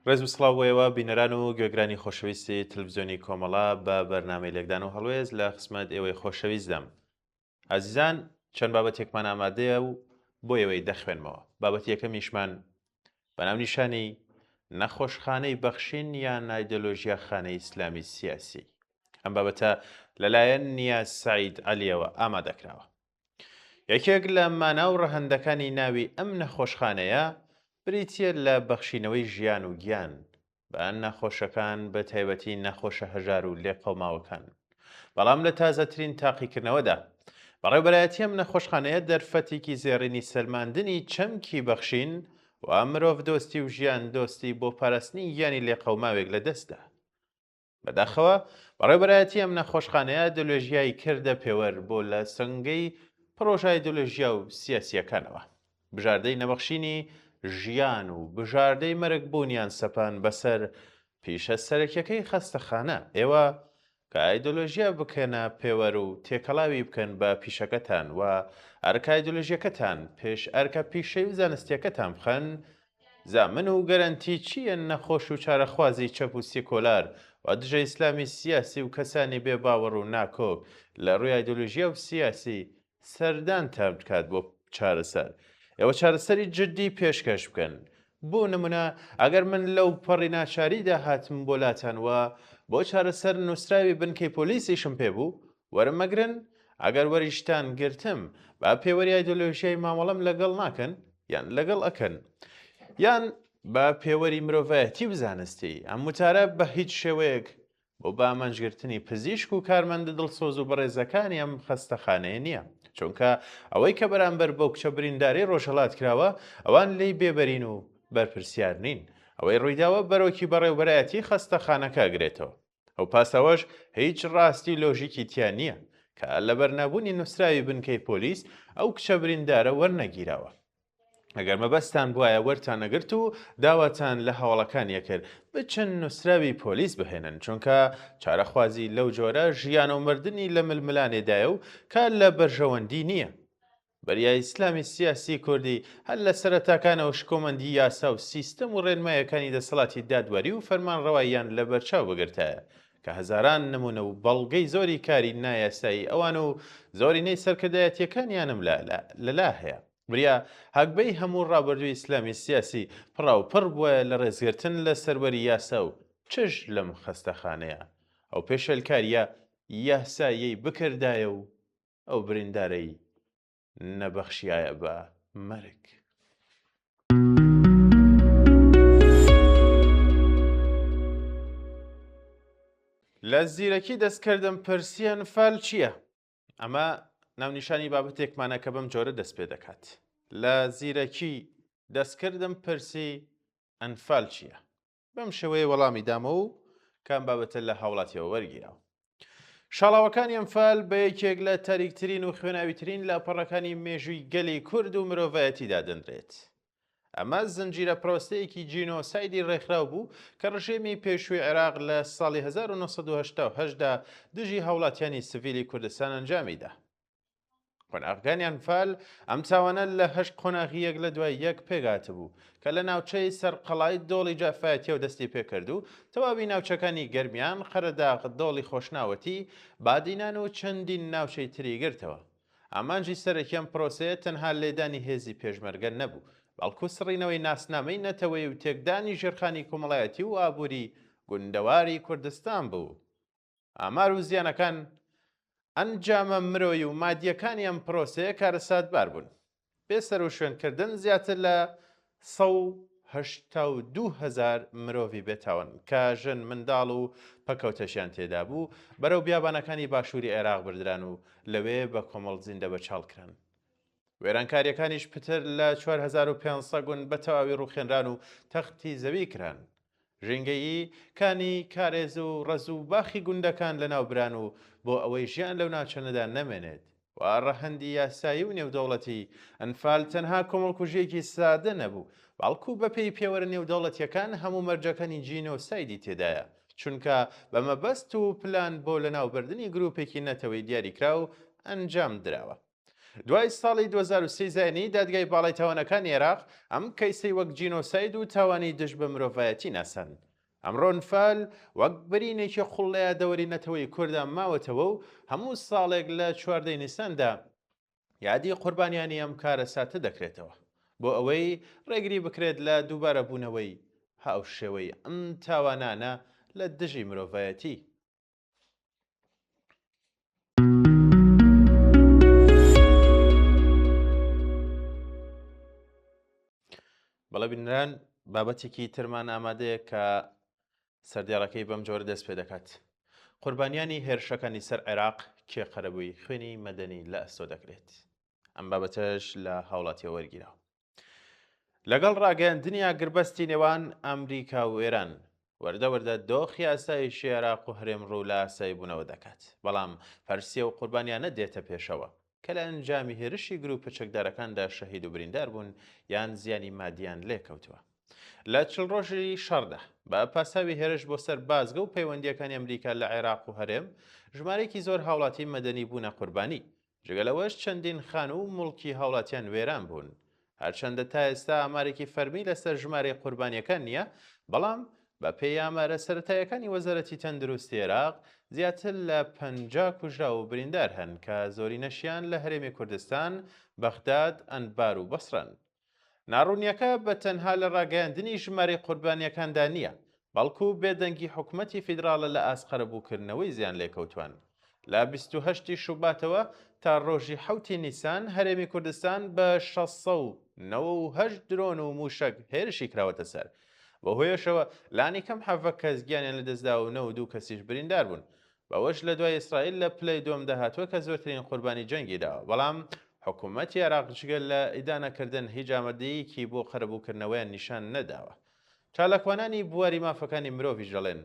ڕێز و سڵاوەوە بینەران و گوێگرانی خۆشەویستی تلڤیزیۆنی کۆمەڵا بە بەرنامەی لێکدان و هەڵوێز لە خزمەت ئێوەی خۆشەویستدەم. ئازیزان چەند بابەتێکمان ئامادەیە و بۆ ئێوەی دەخوێنمەوە. بابەت یەکەمیشمان بەناونیشانی نەخۆشخانەی بەخشین یان ئایدۆلۆژیا خانەی ئیسلامی سیاسی. ئەم بابەتە لەلایەن نیاز سەعید عەلیەوە ئامادەکراوە. یەکێک لە ماناو ڕەهەندەکانی ناوی ئەم نەخۆشخانەیە بریتیە لە بەخشینەوەی ژیان و گیان بە نەخۆشەکان بە تایبەتی نەخۆشە هەژار و لێقەوماوەکان. بەڵام لە تازەترین تاقیکردنەوەدا بەڕێوەبەرایەتی ئەم نەخۆشخانەیە دەرفەتێکی زێڕینی سەلماندنی چەمکی بەخشین و مرۆڤ دۆستی و ژیان دۆستی بۆ پاراستنی گیانی لێقەوماوێک لەدەستدا. بەداخەوە بەڕێوەبەرایەتی ئەم نەخۆشخانەیە ئایدۆلۆژیای کردە پێوەر بۆ لە سنگەی پرۆژە ئایدۆلۆژیا و سیاسیەکانەوە. بژاردەی نەبەخشینی ژیان و بژاردەی مەرگبوونیان سەپان بەسەر پیشە سەرەکیەکەی خەستەخانە. ئێوە کە ئایدۆلۆژیا بکەنە پێوەر و تێکەڵاوی بکەن بە پیشەکەتان و ئەرکە ئایدۆلۆژیەکەتان پێش ئەرکە پیشەی و زانستیەکەتان بخەن، زامن و گەرانتی چییە نەخۆش و چارەخوازی چەپ و سێکۆلار و دژە ئیسلامی سیاسی و کەسانی بێ باوەڕ و ناکۆک لە ڕووی ئایدۆلۆژیا و سیاسی سەردانتان بکات بۆ چارەسەر. ئێوە چارەسەری جددی پێشکەش بکەن. بۆ نمونە ئەگەر من لەو پەڕی ناچاریدا هاتم بۆ لاتانوە بۆ چارەسەر نووسراوی بنکەی پۆلیسیشم پێبوو، وەرم مەگرن. ئەگەر وەریشتان گرتم با پێوەری ئایدۆلۆژیای مامەڵەم لەگەڵ ناکەن یان لەگەڵ ئەکەن، یان بە پێوەری مرۆڤایەتی بزانستی. ئەم وتارە بە هیچ شێوەیەک بۆ بامەنجگرتنی پزیشک و کارمەندە دڵسۆز و بەڕێزەکانی ئەم خەستەخانەیە نییە، چونکە ئەوەی کە بەرامبەر بەو کچە بریندارەی ڕۆژهەڵات کراوە ئەوان لێی بێبەرین و بەرپرسیار نین. ئەوەی ڕوویداوە بەرۆکی بەڕێوەبەرایەتی خەستەخانەکە ئەگرێتەوە. ئەو پاسەوەش هیچ ڕاستی لۆژیکی تیان نییە کە لە بەرنابوونی نووسراوی بنکەی پۆلیس ئەو کچە بریندارە وەرنەگیراوە. ئەگەر مەبەستان بواە وەرتان نەگرت و داواتان لە هەواڵەکان یەکرد بچن نووسراوی پۆلیس بهێنن، چونکە چارەخوازی لەو جۆرە ژیان و مردنی لە ململانێدایە و کار لە بەرژەوەندی نییە. بەریای ئیسلامی سیاسی کوردی هەر لە سەرەتاکانەوە شکۆمەندی یاسا و سیستەم و ڕێنمایەکانی دەسەڵاتی دادوەری و فەرمانڕەواییان لە بەرچاو بگرتایە کە هەزاران نمونە و بەڵگەی زۆری کاری نایاسایی ئەوان و زۆرینەی سەرکردایەتیەکانیانم لەلا هەیە. بریا هەگبەی هەموو ڕابردووی ئیسلامی سیاسی پڕاوپڕ بووە لە ڕێزگرتن لە سەروەری یاسا و چش لەم خەستەخانەیە ئەو پێشەلکاریە یاسایەی بکردایە و ئەو بریندارەی نەبەخشیایە بە مەرگ. لە زیرەکی دەستکردم پرسیە ئەنفال چییە؟ ئەمە ناونیشانی بابەتێکمانە کە بەم جۆرە دەست پێ دەکات. لە زیرەکی دەستکردم پرسی ئەنفال چییە؟ بەم شێوەیە وەڵامی دامە و کام بابەتە لە هاوڵاتیەوە وەرگیراوە. شاڵاوەکانی ئەنفال بە یەکێک لە تاریکترین و خوێناویترین لاپەڕەکانی مێژووی گەلی کورد و مرۆڤایەتیدا دەنرێت. ئەمە زنجیرە پرۆستەیەکی جینۆسایدی ڕێکخراو بوو کە ڕژێمی پێشووی عێراق لە ساڵی 1970دا دژی هاوڵاتیانی سڤیلی کوردستان ئەنجامیدا. قۆناغەکانی ئەنفال ئەم چاوانە لە 8 قۆناغی یەک لە دوای یەک پێگاتە بوو کە لە ناوچەی سەرقەڵای دۆڵی جافایەتیە و دەستی پێکرد و تەواوی ناوچەکانی گەرمیان قەرەداغ دۆڵی خۆشناوەتی بادینان و چەندین ناوچەی تری گرتەوە. ئامانجی سەرەکیەم پرۆسەیە تەنها لێدانی هێزی پێشمەرگە نەبوو، بەڵکو سڕینەوەی ناسنامەی نەتەوەی و تێکدانی ژێرخانی کۆمەڵایەتی و ئابووری گوندەواری کوردستان بوو. ئامار و زیانەکان ئەنجامە مرۆیی و مادیەکانی ئەم پرۆسەیە کارەساتبار بوون. بێسەر و شوێنکردن زیاتر لە 182,000 مرۆڤی بێتاون کە ژن منداڵ و پەکەوتەشیان تێدا بوو بەرەو بیابانەکانی باشووری عێراق بردران و لەوێ بە کۆمەڵ زیندە بەچاڵکران. وێرانکاریەکانیش پتر لە 4500 گوند بە تەواوی ڕووخێنران و تەختی زەوی کران. ژینگەیی کانی کارێز و ڕەز و باخی گوندەکان لەناوبران و بۆ ئەوەی ژیان لەو ناوچەنەدا نەمێنێت و ڕەهەندی یاسایی و نێودەوڵەتی ئەنفال تەنها کۆمەڵکوژیەکی سادە نەبوو، بەڵکو بەپێی پێوەرە نێودەوڵەتیەکان هەموو مەرجەکانی جینۆسایدی تێدایە، چونکە بەمەبەست و پلان بۆ لەناوبردنی گروپێکی نەتەوەی دیاریکرا و ئەنجام دراوە. دوای ساڵی 2023 زایانی دادگای باڵای تاوانەکان عێراق ئەم کەیسەی وەک جینۆساید و تاوانی دژ بە مرۆڤایەتی ناسان. ئەمڕۆ نفال وەک برینێکی خوڵەیە دەوەرینەتەوەی کووردا ماوەتەوە و هەموو ساڵێک لە 14 نیساندا یادی قوربانیانی ئەم کارە ساتە دەکرێتەوە بۆ ئەوەی ڕێگری بکرێت لە دووبارە بوونەوەی هاوشێوەی ئەم تاوانانە لە دژی مرۆڤایەتی. بەڵێ بینران بابەتێکی ترمان ئامادەیە کە سەردیاڵەکەی بەم جۆرە دەست پێ دەکات. قوربانیانی هێرشەکانی سەر عێراق کێ قەرەبووی خوێنی مەدەنی لە ئەستۆ دەکرێت. ئەم بابەتەش لە هاوڵاتیە وەرگیراوە. لەگەڵ ڕاگەیاندنی ئاگربەستی نێوان ئەمریکا و ئێران وەردەوەردە دۆخی ئاسایشی عێراق و هەرێم ڕوو لە ئاسایی بوونەوە دەکات. بەڵام پەرسیە و قوربانیانە دێتە پێشەوە کە لە ئەنجامی هێرشی گروپە چەکدارەکاندا شەهید و بریندار بوون یان زیانی مادیان لێکەوتووە. لە 40 ڕۆژی شەڕدا بە پاساوی هێرش بۆ سەر بازگە و پەیوەندیەکانی ئەمریکا لە عێراق و هەرێم ژمارەیەکی زۆر هاوڵاتی مەدەنی بوونە قوربانی. جگەلەوەش چەندین خان و مڵکی هاوڵاتیان وێران بوون. هەرچەندە تا ئێستا ئامارێکی فەرمی لەسەر ژمارەی قوربانیەکان نییە، بەڵام بە پێی ئامارە سەرەتایەکانی وەزارەتی تەندروستی عێراق زیاتر لە 50 کوژرا و بریندار هەن کە زۆرینەشیان لە هەرێمی کوردستان، بەغداد، ئەنبار و بەسرن. ناڕوونیەکە بە تەنها لە ڕاگەیاندنی ژمارەی قوربانیەکاندا نییە، بەڵکو بێدەنگی حکوومەتی فیدراڵە لە ئاسقەرەبووکردنەوەی زیان لێکەوتوان. لە 28 شوباتەوە تا ڕۆژی 7 نیسان هەرێمی کوردستان بە 698 درۆن و موشک هێرشی کراوەتە سەر. بەهۆیەشەوە لانی کەم حەڤە کەس گیانیان لەدەستدا و 92 کەسیش بریندار بوون. بەوەش لە دوای ئیسرائیل لە پلەی دووەم داهاتووە کە زۆرترین قوربانی جەنگی داوە. بەڵام حکوومەتی عێراق جگەل لە ئیدانەکردن هیچ ئامادەیەکی بۆ قەرەبووکردنەوەیان نیشان نەداوە. چالاکوانانی بواری مافەکانی مرۆڤیش دەڵێن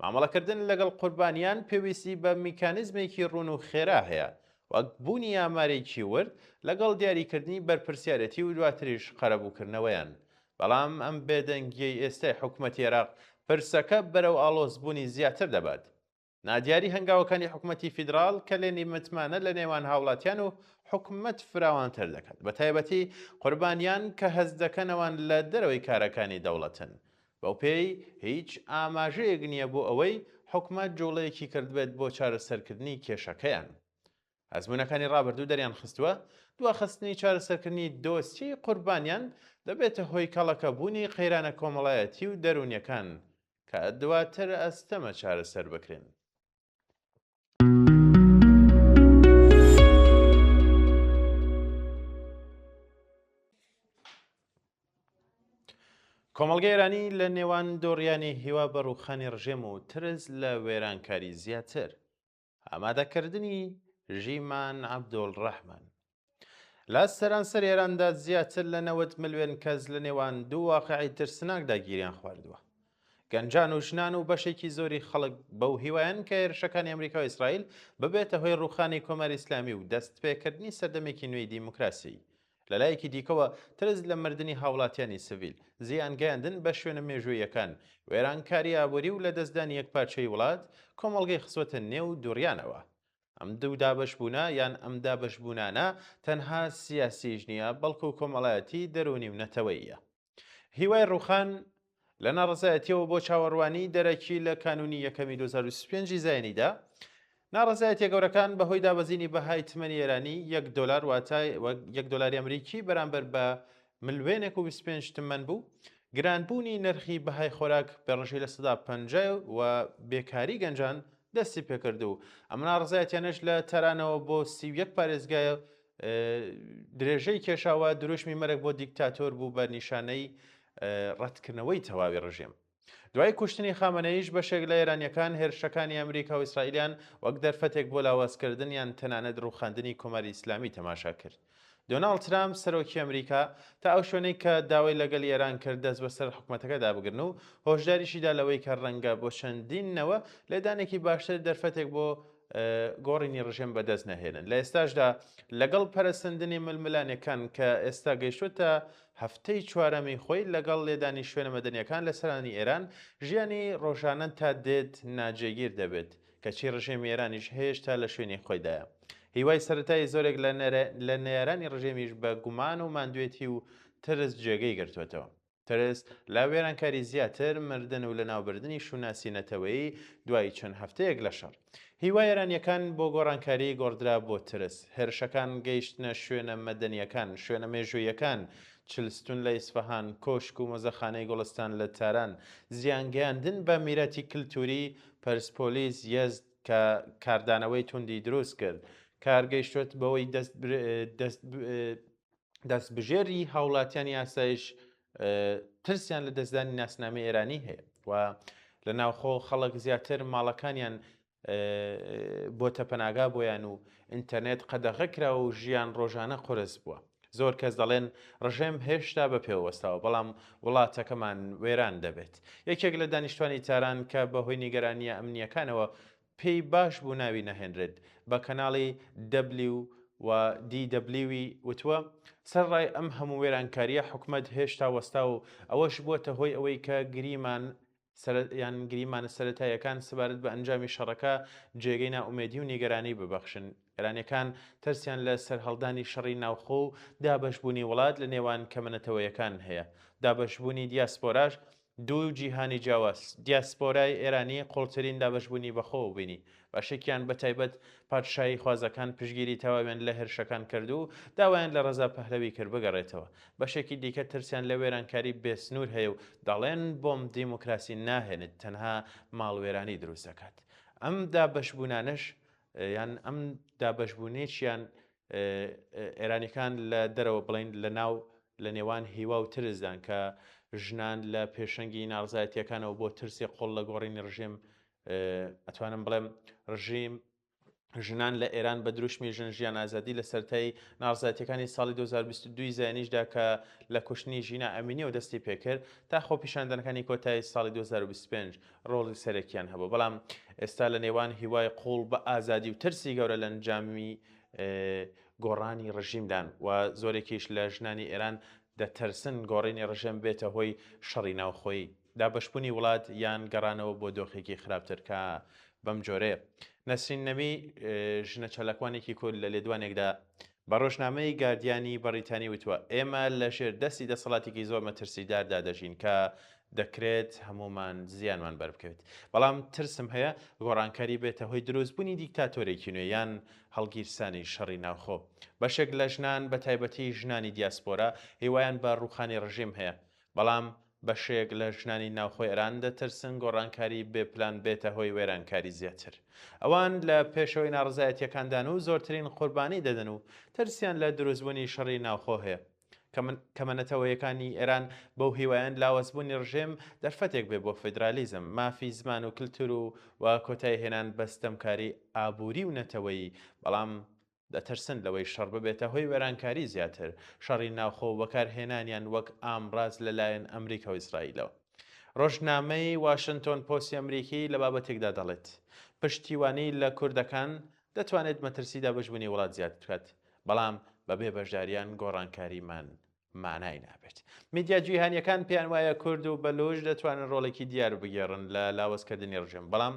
مامەڵەکردن لەگەڵ قوربانیان پێویستی بە میکانیزمێکی ڕوون و خێرا هەیە، وەک بوونی ئامارێکی ورد لەگەڵ دیاریکردنی بەرپرسیارەتی و دواتریش قەرەبووکردنەوەیان. بەڵام ئەم بێدەنگیەی ئێستای حکوومەتی عێراق پرسەکە بەرەو ئاڵۆزبوونی زیاتر دەبات. نادیاری هەنگاوەکانی حکوومەتی فیدراڵ کە لێنی متمانە لە نێوان هاوڵاتیان و حکوومەت فراوانتر دەکات، بە تایبەتی قوربانیان کە هەست دەکەنەوەن لە دەرەوەی کارەکانی دەوڵەتن. بەو پێی هیچ ئاماژەیەک نییە بۆ ئەوەی حکوومەت جوڵەیەکی کردبێت بۆ چارەسەرکردنی کێشەکەیان. ئەزمونەکانی ڕابردوو دەریان خستووە دواخستنی چارەسەرکردنی دۆستی قوربانیان دەبێتە هۆی کەڵەکە بوونی قەیرانە کۆمەڵایەتی و دەرونیەکان کە دواتر ئەستەمە چارەسەر بکرێن. کۆمەڵگەی ئێرانی لە نێوان دۆڕیانی هیوا بە ڕووخانی ڕژێم و ترس لە وێرانکاری زیاتر ئامادەکردنی ژیمان عەبدوڵڕەحمان. لە سەرانسەر ئێراندا زیاتر لە 90 ملیۆن کەس لە نێوان دوو واقعی ترسناکدا گیریان خواردووە. گەنجان و ژنان و بەشێکی زۆری خەڵک بەو هیوایان کە هێرشەکانی ئەمریکا و ئیسرائیل ببێتە هۆی ڕووخانی کۆمەری ئیسلامی و دەستپێکردنی سەردەمێکی نوێی دیموکراسی. لەلایەکی دیکەوە ترس لە مردنی هاوڵاتیانی سڤیل، زیانگەیاندن بە شوێنە مێژوویەکان، وێرانکاری ئابووری و لە دەستدانی یەکپارچەی وڵات کۆمەڵگەی خسوەتە نێو دووڕیانەوە. ئەم دوو دابەشبوونە یان ئەم دابەشبوونانە تەنها سیاسیش نییە، بەڵکو کۆمەڵایەتی دەرونی و نەتەوەییە. هیوای ڕووخان لە ناڕەزایەتیەوە بۆ چاوەڕوانی دەرەکی لە کانونی یەکەمی 2025 زایانیدا ناڕەزایەتیە گەورەکان بەهۆی دابەزینی بەهای تمەنی ئێرانی $1 واتای $1 ئەمریکی بەرامبەر بە ملیۆنێک و 25 تمەن بوو. گرانبوونی نرخی بەهای خۆراک بەڕژەی لە 150 و بێکاری گەنجان دەستی پێکرد و ئەم ناڕەزایەتیانەش لە تەرانەوە بۆ 31 پارێزگای درێژەی کێشاوە دروشمی مەرگ بۆ دیکتاتۆر بوو بە نیشانەی ڕەتکردنەوەی تەواوی ڕژیم. دوای کوشتنی خامنەیش بەشێک لە ئێرانیەکان هێرشەکانی ئەمریکا و ئیسرائیلیان وەک دەرفەتێک بۆ لاوازکردن یان تەنانەت ڕووخاندنی کۆمەری ئیسلامی تەماشا کرد. دۆناڵد ترامپ سەرۆکی ئەمریکا تا ئەو شوێنەی کە داوای لەگەڵ ئێران کرد دەست بەسەر حکوومەتەکەدا بگرن و هۆشداریشیدا لەوەی کە ڕەنگە بۆ چەندینەوە لێدانێکی باشتر دەرفەتێک بۆ گۆڕینی ڕژێم بەدەست نەهێنن. لە ئێستاشدا لەگەڵ پەرەسەندنی ململانەکان کە ئێستا گەیشتوتە هەفتەی چوارەمی خۆی لەگەڵ لێدانی شوێنە مەدەنیەکان لە سەرانی ئێران ژیانی ڕۆژانە تا دێت ناجێگیر دەبێت کەچی ڕژێمی ئێرانیش هێشتا لە شوێنی خۆیدایە. هیوای سەرەتایی زۆرێک لە نێرانی ڕژێمیش بە گومان و ماندوێتی و ترس جێگەی گرتوێتەوە. ترس لا وێرانکاری زیاتر مردن و لە ناوبردننی شووناسینەتەوەی دوای چەند هەفتەیەک لە شەڕ. هیوای ئێرانیەکان بۆ گۆڕانکاری گۆڕدرا بۆ ترس. هێرشەکان گەیشتنە شوێنە مەدەنیەکان، شوێنە مێژوویەکان، چلستون لە ئیسفەهان، کۆشک و مۆزەخانەی گوڵستان لە تاران، زیانگەیاندن بە میراتی کللتوری پەرسپۆلیس یەزد کە کاردانەوەی توندی دروست کرد. کارگەیشتوت بەوەی دەستبژێری هاوڵاتیانی ئاسایش ترسیان لە دەستدانی ناسنامەی ئێرانی هەیە و لە ناوخۆ خەڵک زیاتر ماڵەکانیان بۆتە پەناگا بۆیان و ئینتەرنێت قەدەغەکرا و ژیان ڕۆژانە قورس بووە. زۆر کەس دەڵێن ڕژێم هێشتا بە پێوەستاوە بەڵام وڵاتەکەمان وێران دەبێت. یەکێک لە دانیشتوانی تاران کە بەهۆی نیگەرانیە ئەمنیەکانەوە پێی باش بوو ناوی نەهێنرێت بە کەناڵی و DW وتووە سەرڕای ئەم هەموو وێرانکاریە حکومەت هێشتا وەستا و ئەوەش بووەتە هۆی ئەوەی کە گریمانە سەرەتاییەکان سەبارەت بە ئەنجامی شەڕەکە جێگەی ناومێدی و نیگەرانی ببەخشن. ئێرانیەکان ترسیان لە سەرهەڵدانی شەڕی ناوخۆ و دابەشبوونی وڵات لە نێوان کەمەنەتەوەیەکان هەیە. دابەشبوونی دیاسپۆراش دوو جیهانی جیاواز. دیاسپۆرای ئێرانی قوڵترین دابەشبوونی بەخۆ بینی. باشێکیان بە تایبەت پادشایی خوازەکان پشگیری تەواوێن لە هێرشەکان کرد و داوایان لە ڕەزا پەهلەوی کرد بگەڕێتەوە. بەشێکی دیکە ترسیان لە وێرانکاری بێسنوور هەیە و دەڵێن بۆم دیموکراسی ناهێنێت تەنها ماڵوێرانی دروست دەکات. ئەم دابەشبوونانش یان ئەم دابەشبوونێکیان ئێرانیەکان لە دەرەوە بڵین لە نێوان هیوا و ترسدان کە ژنان لە پێشەنگی ناڕزایەتیەکانەوە بۆ ترسی قوڵ لە گۆڕینی ڕژیم ئەتوانم بڵێم ڕژیم ژنان لە ئێران بە دروشمی ژنژیان ئازادی لە سەرەتای ناڕزایەتیەکانی ساڵی 2022 زایانیشدا کە لە کوشتنی ژینە ئەمینیەوە دەستی پێکرد تا خۆ پیشاندانەکانی کۆتایی ساڵی 2025 ڕۆڵی سەرەکیان هەبوو. بەڵام ئێستا لە نێوان هیوای قوڵ بە ئازادی و ترسی گەورە لە ئەنجامی گۆڕانی ڕژیمدان و زۆرێکیش لە ژنانی ئێران دەتەرسن گۆڕینی ڕژێم بێتە هۆی شەڕی ناوخۆیی. دابەشبوونی وڵات یان گەڕانەوە بۆ دۆخێکی خراپتر کە بەم جۆرەیە. نەسرین نەمی ژنە چەلاکوانێکی کورد لە لێدوانێکدا بە ڕۆژنامەی گاردیانی بەریتانی وتووە ئێمە لە ژێر دەستی دەسەڵاتێکی زۆر مەترسیداردا دەژین کە دەکرێت هەمومان زیانمان بەربکەوێت. بەڵام ترسم هەیە گۆڕانکاری بێتە هۆی دروستبوونی دیکتاتۆرێکی نوێ یان هەڵگیرسانی شەڕی ناوخۆ. بەشێک لە ژنان بە تایبەتی ژنانی دیاسپۆرا هیوایان بە ڕووخانی ڕژیم هەیە. بەڵام بەشێک لە ژنانی ناوخۆی ئێران دەترسن گۆڕانکاری بێپلان بێتە هۆی وێرانکاری زیاتر. ئەوان لە پێشەوەی ناڕزایەتیەکاندان و زۆرترین قوربانی دەدەن و ترسیان لە دروستبوونی شەڕی ناوخۆ هەیە. کەمەنەتەوەیەکانی ئێران بەو هیوایان لاوەزبوونی ڕژێم دەرفەتێک بێ بۆ فیدرالیزم، مافی زمان و کللتور و کۆتایی هێنان بەستەمکاری ئابووری و نەتەوەیی. بەڵام دەترسن لەوەی شەڕ ببێتە هۆی وێرانکاری زیاتر، شەڕی ناوخۆ بەکارهێنانیان وەک ئامڕاز لەلایەن ئەمریکا و ئیسرائیلەوە. ڕۆژنامەی واشنتۆن پۆستی ئەمریکی لە بابەتێکدا دەڵێت پشتیوانی لە کوردەکان دەتوانێت مەترسی دابەشبوونی وڵات زیاتر بکات، بەڵام بەبێ بەشداریان گۆڕانکاریمان مانای نابێت. میدیا جیهانیەکان پێیان وایە کورد و بەلوچ دەتوانن ڕۆڵێکی دیار بگێڕن لە لاوەزکردنی ڕژیم، بەڵام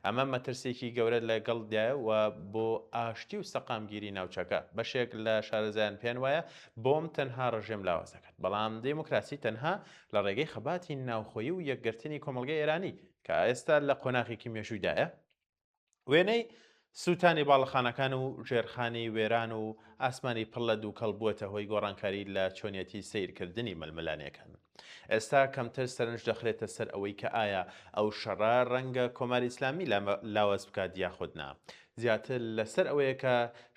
ئەمە مەترسێکی گەورە لەگەڵدایە و بۆ ئاشتی و سەقامگیری ناوچەکە. بەشێک لە شارەزایان پێیان وایە بۆم تەنها ڕژیم لاوەز دەکات، بەڵام دیموکراسی تەنها لە ڕێگەی خەباتی ناوخۆیی و یەکگرتنی کۆمەڵگەی ئێرانی کە ئێستا لە قۆناغێکی مێژوویدایە. وێنەی سووتانی باڵەخانەکان و ژێرخانی وێران و ئاسمانی پڕ لە دووکەڵ بووەتە هۆی گۆڕانکاری لە چۆنیەتی سیرکردنی مەلملانیەکان. ئێستا کەمتر سەرنج دەخرێتە سەر ئەوەی کە ئایا ئەو شەڕە ڕەنگە کۆماری ئیسلامی لاوەز بکات یاخودنا. زیاتر لەسەر ئەوەیە کە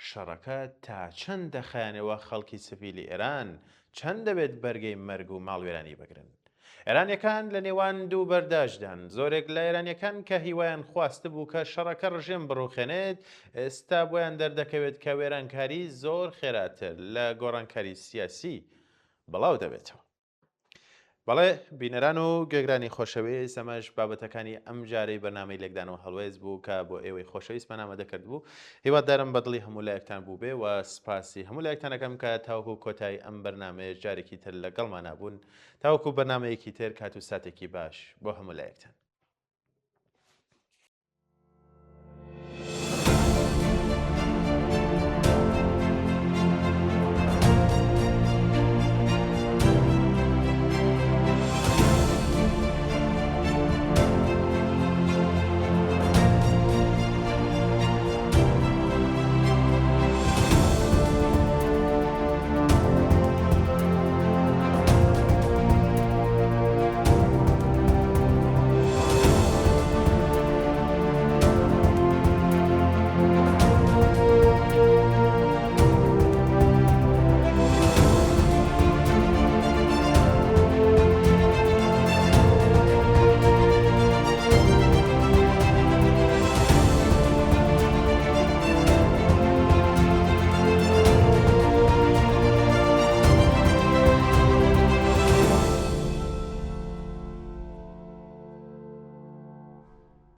شەڕەکە تا چەند دەخایەنەوە خەڵکی سڤیلی ئێران چەند دەبێت بەرگەی مەرگ و ماڵوێرانی بگرن. ئێرانیەکان لە نێوان دوو بەرداشدان. زۆرێک لە ئێرانیەکان کە هیوایان خواستە بوو کە شەڕەکە ڕژێم بڕوخێنێت، ئێستا بۆیان دەردەکەوێت کە وێرانکاری زۆر خێراتر لە گۆڕانکاری سیاسی بڵاو دەبێتەوە. بەڵێ بینەران و گوێگرانی خۆشەویست، ئەمەش بابەتەکانی ئەم جارەی بەرنامەی لێکدانەوە هەڵوێز بوو کە بۆ ئێوەی خۆشەویستمان ئامادەکرد بوو. هیوادارم بەدڵی هەموو لایەکتان بوو بێ و سپاسی هەموو لایەکتانەکەم کە تاوەکو کۆتایی ئەم بەرنامەیە جارێکی تر لەگەڵمان نابوون. تاوەکو بەرنامەیەکی تر کات و ساتێکی باش بۆ هەموو لایەکتان.